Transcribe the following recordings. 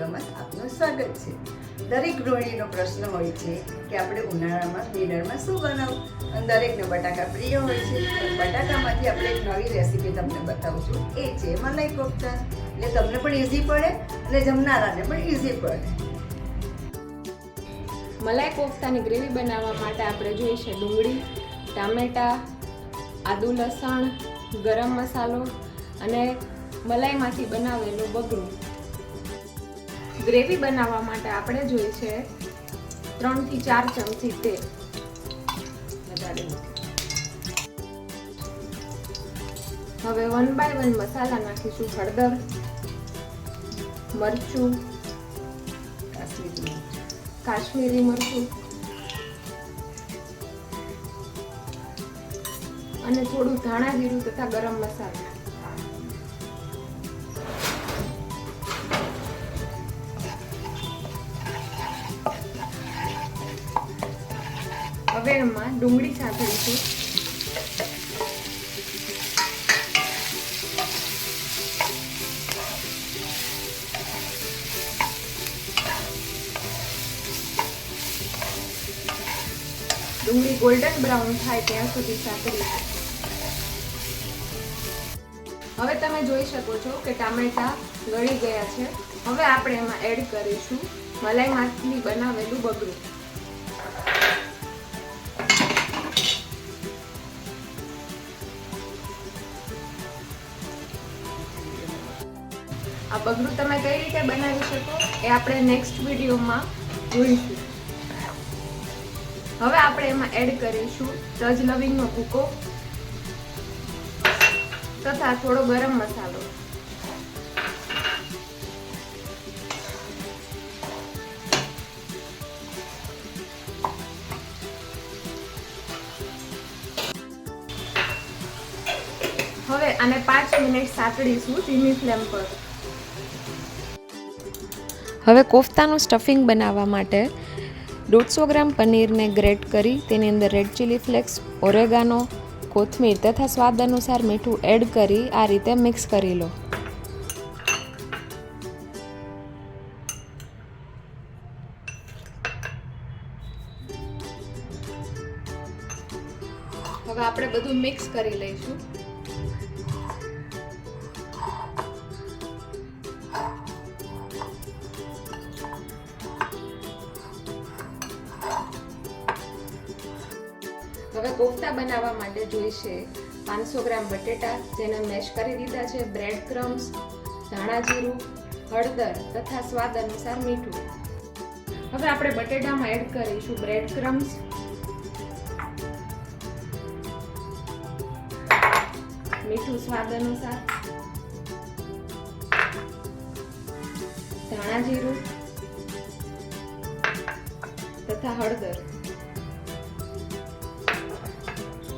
વિડીયોમાં આપનું સ્વાગત છે। દરેક ગૃહિણીનો પ્રશ્ન હોય છે કે આપણે ઉનાળામાં ડિનરમાં શું બનાવવું, અને દરેકને બટાકા પ્રિય હોય છે। પણ બટાકામાંથી આપણે એક નવી રેસીપી તમને બતાવું છું, એ છે મલાઈ કોફતા। એટલે તમને પણ ઇઝી પડે અને જમનારાને પણ ઇઝી પડે। મલાઈ કોફતાની ગ્રેવી બનાવવા માટે આપણે જોઈશે ડુંગળી, ટામેટા, આદુ લસણ, ગરમ મસાલો અને મલાઈમાંથી બનાવેલું બગરું। ગ્રેવી બનાવવા માટે આપણે જોઈશે 3 થી 4 ચમચી તેલ। હવે 1 બાય 1 મસાલા નાખીશું। હળદર, મરચું, કાશ્મીરી મરચું અને થોડું ધાણા જીરું તથા ગરમ મસાલો। હવે એમાં ડુંગળી સાંતળીશું। ડુંગળી ગોલ્ડન બ્રાઉન થાય ત્યાં સુધી સાંતળીશું। હવે તમે જોઈ શકો છો કે ટામેટા ગળી ગયા છે। હવે આપણે એમાં એડ કરીશું મલાઈમાંથી બનાવેલું બગરું। આ બગરું તમે કઈ રીતે બનાવી શકો એ આપણે નેક્સ્ટ વિડીયોમાં જોઈશું। હવે આપણે એમાં એડ કરીશું તજ લવિંગનો ભૂકો તથા થોડો ગરમ મસાલો। હવે આને 5 મિનિટ સાંતળીશું ધીમી ફ્લેમ પર। હવે કોફતાનું સ્ટફિંગ બનાવવા માટે 150 ગ્રામ પનીરને ગ્રેટ કરી તેની અંદર રેડ ચીલી ફ્લેક્સ, ઓરેગાનો, કોથમીર તથા સ્વાદ અનુસાર મીઠું એડ કરી આ રીતે મિક્સ કરી લો। હવે આપણે બધું મિક્સ કરી લઈશું। હવે કોફતા બનાવવા માટે જોઈશે 500 ગ્રામ બટેટા જેને મેશ કરી દીધા છે, બ્રેડ ક્રમ્સ, ધાણા જીરું, હળદર તથા સ્વાદ અનુસાર મીઠું। હવે આપણે બટેટામાં એડ કરીશું બ્રેડ ક્રમ્સ, મીઠું સ્વાદ અનુસાર, ધાણા જીરું તથા હળદર।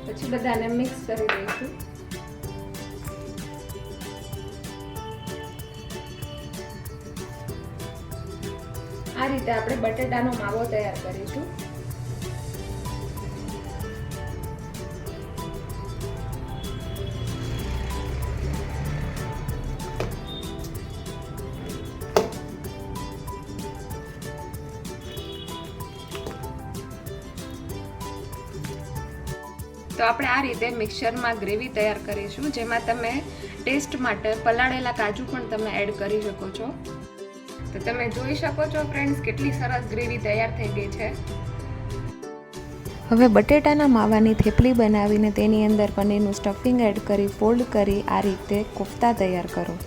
પછી બધાને મિક્સ કરી દઈશું। આ રીતે આપણે બટેટાનો માવો તૈયાર કરીશું। તો આપણે આ રીતે મિક્સચરમાં ગ્રેવી તૈયાર કરીશું, જેમાં તમે ટેસ્ટ માટે પલાળેલા કાજુ પણ તમે એડ કરી શકો છો। તો તમે જોઈ શકો છો ફ્રેન્ડ્સ કેટલી સરસ ગ્રેવી તૈયાર થઈ ગઈ છે। હવે બટેટાના માવાની થેપલી બનાવીને તેની અંદર પનીરનું સ્ટફિંગ એડ કરી ફોલ્ડ કરી આ રીતે કોફતા તૈયાર કરો।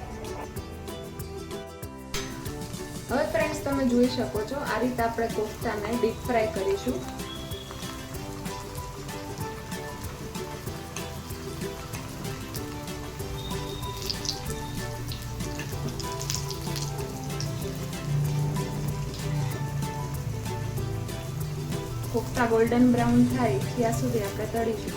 હવે ફ્રેન્ડ્સ તમે જોઈ શકો છો આ રીતે આપણે કોફતાને ડીપ ફ્રાય કરીશું। કોફતા ગોલ્ડન બ્રાઉન થાય ત્યાં સુધી આપણે તળીશું।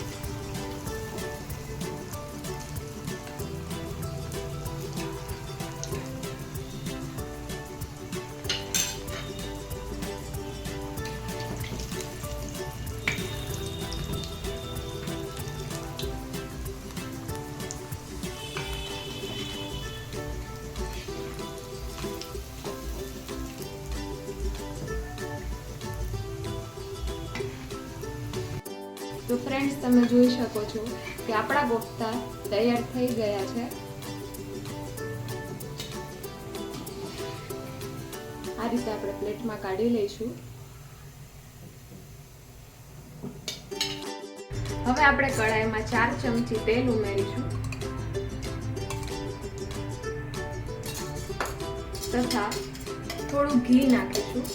તો ફ્રેન્ડ્સ, તમે જોઈ શકો છો કે આપણા કોફતા તૈયાર થઈ ગયા છે. આ રીતે આપણે પ્લેટમાં કાઢી લઈશું. હવે આપણે કઢાઈમાં 4 ચમચી તેલ ઉમેરીશું તથા થોડું ઘી નાખીશું.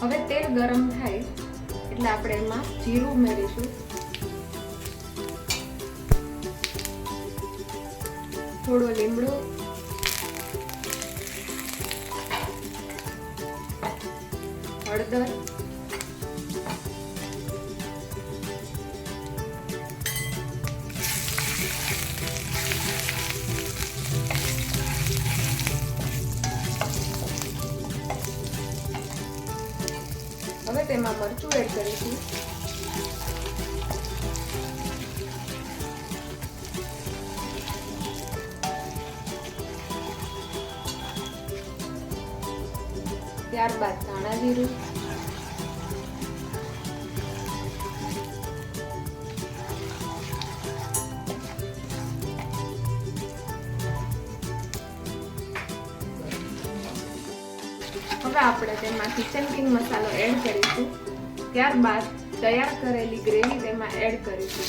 હવે તેલ ગરમ થાય એટલે આપણે એમાં જીરું ઉમેરીશું, થોડો લીમડો, હળદર, હવે તેમાં મરચું એડ કરીશું. ત્યારબાદ ધાણા જીરું, હવે આપણે તેમાં કિચન કિંગ મસાલો એડ કરીશું. ત્યારબાદ તૈયાર કરેલી ગ્રેવી તેમાં એડ કરીશું.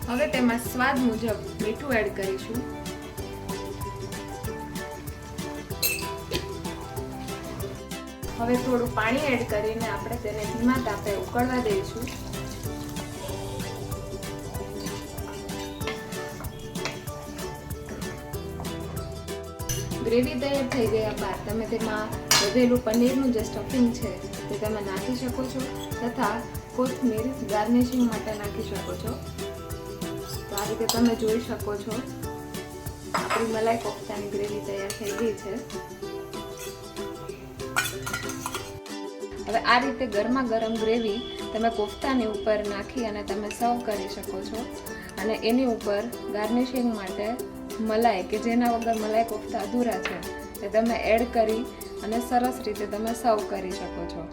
હવે તેમાં સ્વાદ મુજબ મીઠું એડ કરીશું. હવે થોડું પાણી એડ કરીને આપણે તેને ધીમા તાપે ઉકળવા દઈશું. ગ્રેવી તૈયાર થઈ ગયા બાદ તમે તેમાં વધેલું પનીરનું જે સ્ટફિંગ છે તે તમે નાખી શકો છો તથા કોથમીર ગાર્નિશિંગ માટે નાખી શકો છો. તો આ રીતે તમે જોઈ શકો છો આપણી મલાઈ કોફતાની ગ્રેવી તૈયાર થઈ ગઈ છે. હવે આ રીતે ગરમા ગરમ ગ્રેવી તમે કોફતાની ઉપર નાખી અને તમે સર્વ કરી શકો છો. અને એની ઉપર ગાર્નિશિંગ માટે મલાઈ કે જેના વગર મલાઈ કોફતા અધૂરા છે તે તમે એડ કરી અને સરસ રીતે તમે સર્વ કરી શકો છો.